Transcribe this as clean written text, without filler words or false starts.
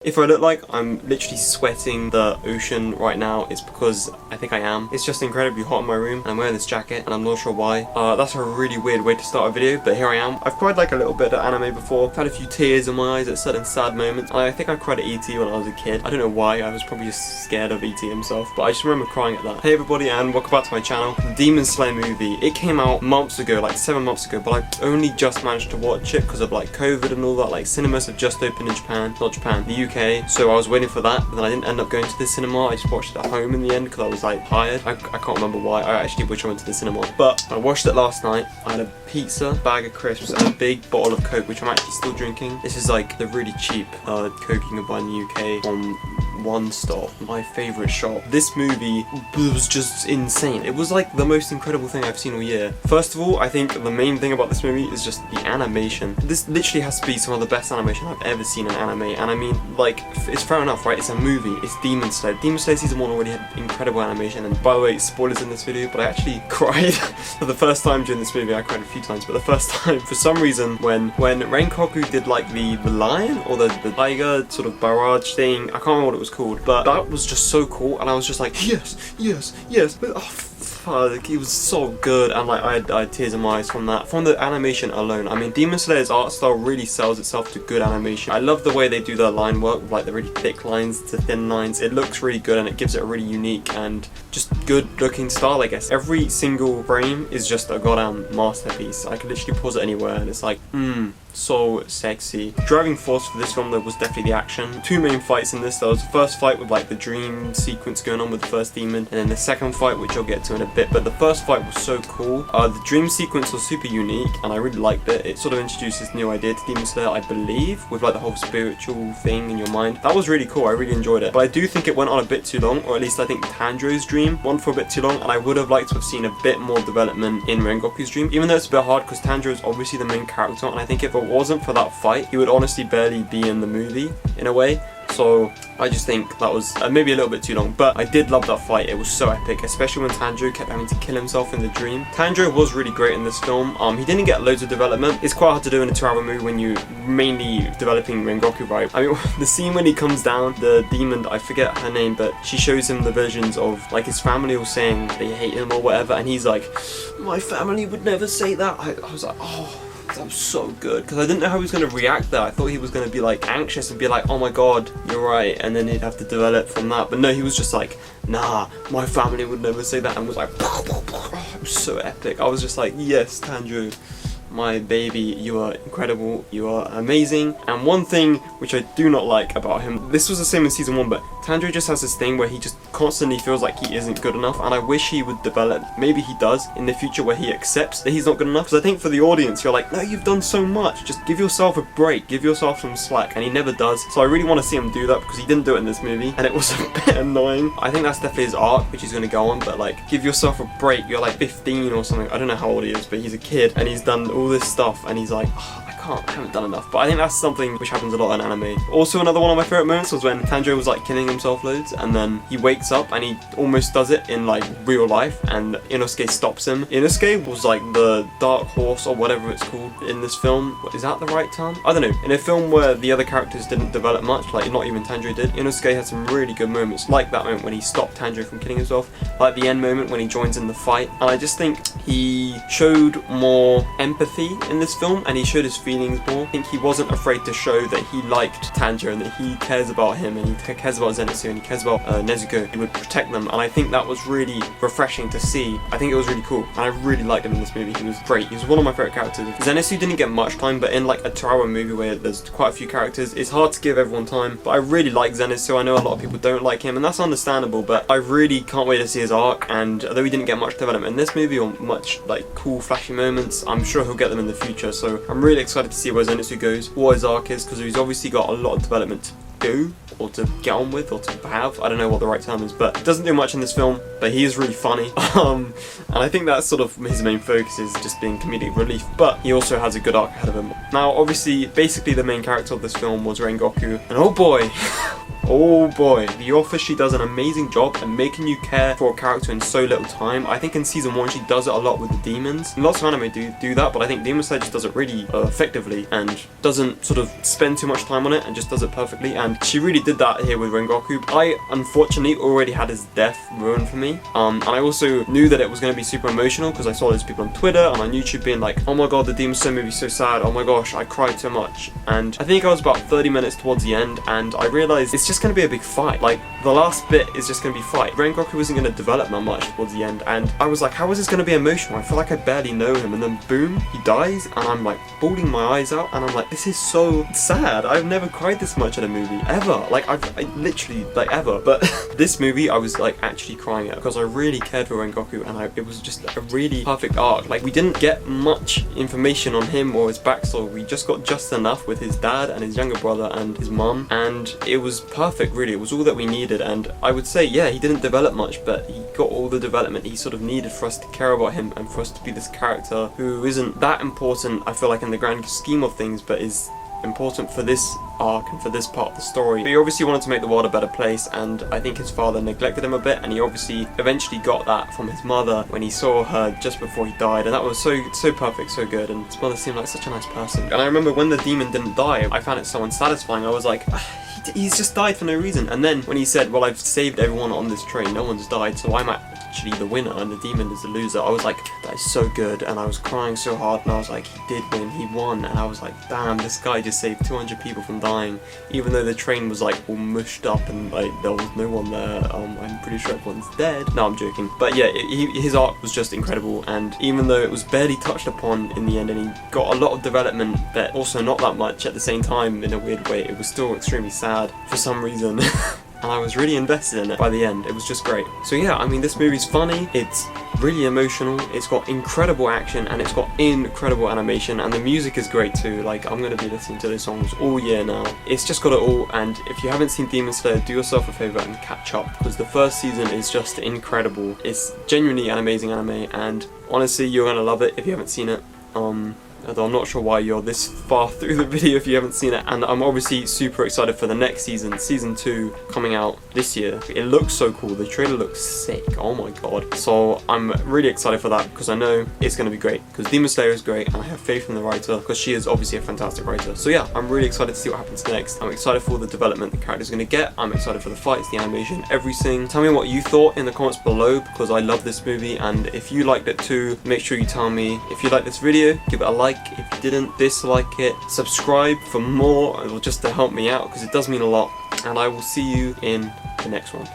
If I look like I'm literally sweating the ocean right now, it's because I think I am. It's just incredibly hot in my room and I'm wearing this jacket and I'm not sure why. That's a really weird way to start a video, but here I am. I've cried like a little bit at anime before. I've had a few tears in my eyes at certain sad moments. I think I cried at E.T. when I was a kid. I don't know why, I was probably just scared of E.T. himself, but I just remember crying at that. Hey everybody and welcome back to my channel. The Demon Slayer movie, it came out months ago, like 7 months ago, but I only just managed to watch it because of like COVID and all that. Like cinemas have just opened in Japan, not Japan, the UK, so I was waiting for that, but then I didn't end up going to the cinema. I just watched it at home in the end because I was like tired. I can't remember why. I actually wish I went to the cinema, but I watched it last night. I had a pizza, bag of crisps, and a big bottle of Coke, which I'm actually still drinking. This is like the really cheap Coke you can buy in the UK from One Stop, my favourite shop. This movie was just insane. It was like the most incredible thing I've seen all year. First of all, I think the main thing about this movie is just the animation. This literally has to be some of the best animation I've ever seen in anime, and I mean, like, it's fair enough, right? It's a movie. It's Demon Slayer. Demon Slayer Season 1 already had incredible animation, and by the way, spoilers in this video, but I actually cried for the first time during this movie. I cried a few times, but the first time, for some reason, when Rengoku did like the lion or the tiger sort of barrage thing, I can't remember what it was called, but that was just so cool, and I was just like, yes, yes, yes. Oh, fuck, it was so good, and like I had tears in my eyes from that, from the animation alone. I mean, Demon Slayer's art style really sells itself to good animation. I love the way they do their line work with like the really thick lines to thin lines. It looks really good and it gives it a really unique and just good looking style, I guess. Every single frame is just a goddamn masterpiece. I could literally pause it anywhere and it's like, so sexy. Driving force for this film though was definitely the action. Two main fights in this. There was the first fight with like the dream sequence going on with the first demon, and then the second fight, which I'll get to in a bit, but the first fight was so cool. The dream sequence was super unique and I really liked it. It sort of introduced this new idea to Demon Slayer, I believe, with like the whole spiritual thing in your mind. That was really cool. I really enjoyed it, but I do think it went on a bit too long, or at least I think Tanjiro's dream went for a bit too long, and I would have liked to have seen a bit more development in Rengoku's dream, even though it's a bit hard because Tanjiro is obviously the main character, and I think if it wasn't for that fight, he would honestly barely be in the movie in a way. So I just think that was maybe a little bit too long, but I did love that fight. It was so epic, especially when Tanjiro kept having to kill himself in the dream. Tanjiro was really great in this film. He didn't get loads of development. It's quite hard to do in a 2-hour movie when you're mainly developing Rengoku, right? I mean, the scene when he comes down, the demon, I forget her name, but she shows him the visions of like his family all saying they hate him or whatever, and he's like, my family would never say that. I was like, oh, that was so good, because I didn't know how he was going to react there. I thought he was going to be like anxious and be like, oh my god, you're right, and then he'd have to develop from that, but no, he was just like, nah, my family would never say that, and was like, oh, it was so epic. I was just like, yes, Tanjiro, my baby, you are incredible, you are amazing. And one thing which I do not like about him, this was the same in season 1, but Tanjiro just has this thing where he just constantly feels like he isn't good enough, and I wish he would develop, maybe he does in the future, where he accepts that he's not good enough, because I think for the audience you're like, no, you've done so much, just give yourself a break, give yourself some slack, and he never does. So I really want to see him do that, because he didn't do it in this movie and it was a bit annoying. I think that's definitely his arc which he's going to go on, but like, give yourself a break. You're like 15 or something, I don't know how old he is, but he's a kid and he's done all this stuff and he's like, oh, I haven't done enough. But I think that's something which happens a lot in anime. Also, another one of my favourite moments was when Tanjiro was like killing himself loads, and then he wakes up and he almost does it in like real life, and Inosuke stops him. Inosuke was like the dark horse or whatever it's called in this film. Is that the right term? I don't know. In a film where the other characters didn't develop much, like not even Tanjiro did, Inosuke had some really good moments, like that moment when he stopped Tanjiro from killing himself, like the end moment when he joins in the fight. And I just think he showed more empathy in this film, and he showed his feelings more. I think he wasn't afraid to show that he liked Tanjiro and that he cares about him, and he cares about Zenitsu, and he cares about Nezuko. He would protect them, and I think that was really refreshing to see. I think it was really cool, and I really liked him in this movie. He was great. He was one of my favourite characters. Zenitsu didn't get much time, but in like a 2-hour movie where there's quite a few characters, it's hard to give everyone time. But I really like Zenitsu. I know a lot of people don't like him, and that's understandable, but I really can't wait to see his arc. And although he didn't get much development in this movie or much like cool flashy moments, I'm sure he'll get them in the future. So I'm really excited to see where Zenitsu goes, what his arc is, because he's obviously got a lot of development to do, or to get on with, or to have. I don't know what the right term is, but he doesn't do much in this film, but he is really funny. And I think that's sort of his main focus, is just being comedic relief, but he also has a good arc ahead of him. Now, obviously, basically the main character of this film was Rengoku, and oh boy, Oh boy, the author, she does an amazing job at making you care for a character in so little time. I think in season 1 she does it a lot with the demons. Lots of anime do that, but I think Demon Slayer just does it really effectively and doesn't sort of spend too much time on it and just does it perfectly. And she really did that here with Rengoku. I unfortunately already had his death ruined for me, and I also knew that it was going to be super emotional because I saw those people on Twitter and on YouTube being like, oh my god, the Demon Slayer movie is so sad, oh my gosh, I cried so much. And I think I was about 30 minutes towards the end and I realized it's just going to be a big fight. Like, the last bit is just going to be fight. Rengoku wasn't going to develop that much towards the end, and I was like, how is this going to be emotional? I feel like I barely know him, and then boom, he dies and I'm like bawling my eyes out and I'm like, this is so sad. I've never cried this much in a movie ever. Like, I literally, like, ever. But this movie I was like actually crying at because I really cared for Rengoku, and it was just a really perfect arc. Like, we didn't get much information on him or his backstory. We just got just enough with his dad and his younger brother and his mum, and it was perfect, really. It was all that we needed, and I would say, yeah, he didn't develop much, but he got all the development he sort of needed for us to care about him and for us to be this character who isn't that important, I feel like, in the grand scheme of things, but is important for this arc and for this part of the story. But he obviously wanted to make the world a better place, and I think his father neglected him a bit, and he obviously eventually got that from his mother when he saw her just before he died, and that was so perfect, so good, and his mother seemed like such a nice person. And I remember when the demon didn't die, I found it so unsatisfying. I was like, he's just died for no reason. And then when he said, well, I've saved everyone on this train, no one's died, so I'm actually the winner and the demon is the loser, I was like, that is so good. And I was crying so hard, and I was like, he did win, he won. And I was like, damn, this guy just saved 200 people from dying, even though the train was like all mushed up and like there was no one there. I'm pretty sure everyone's dead. No, I'm joking. But yeah, his arc was just incredible, and even though it was barely touched upon in the end and he got a lot of development but also not that much at the same time in a weird way, it was still extremely sad for some reason. And I was really invested in it by the end. It was just great. So yeah, I mean, this movie's funny, it's really emotional, it's got incredible action, and it's got incredible animation, and the music is great too. Like, I'm going to be listening to those songs all year now. It's just got it all, and if you haven't seen Demon Slayer, do yourself a favour and catch up, because the first season is just incredible. It's genuinely an amazing anime, and honestly, you're going to love it if you haven't seen it. Although I'm not sure why you're this far through the video if you haven't seen it. And I'm obviously super excited for the next season, season 2, coming out this year. It looks so cool, the trailer looks sick, oh my god. So I'm really excited for that because I know it's going to be great, because Demon Slayer is great and I have faith in the writer because she is obviously a fantastic writer. So yeah, I'm really excited to see what happens next. I'm excited for the development the character's going to get, I'm excited for the fights, the animation, everything. Tell me what you thought in the comments below, because I love this movie, and if you liked it too, make sure you tell me. If you like this video, give it a like. If you didn't, dislike it. Subscribe for more, or just to help me out, because it does mean a lot. And I will see you in the next one.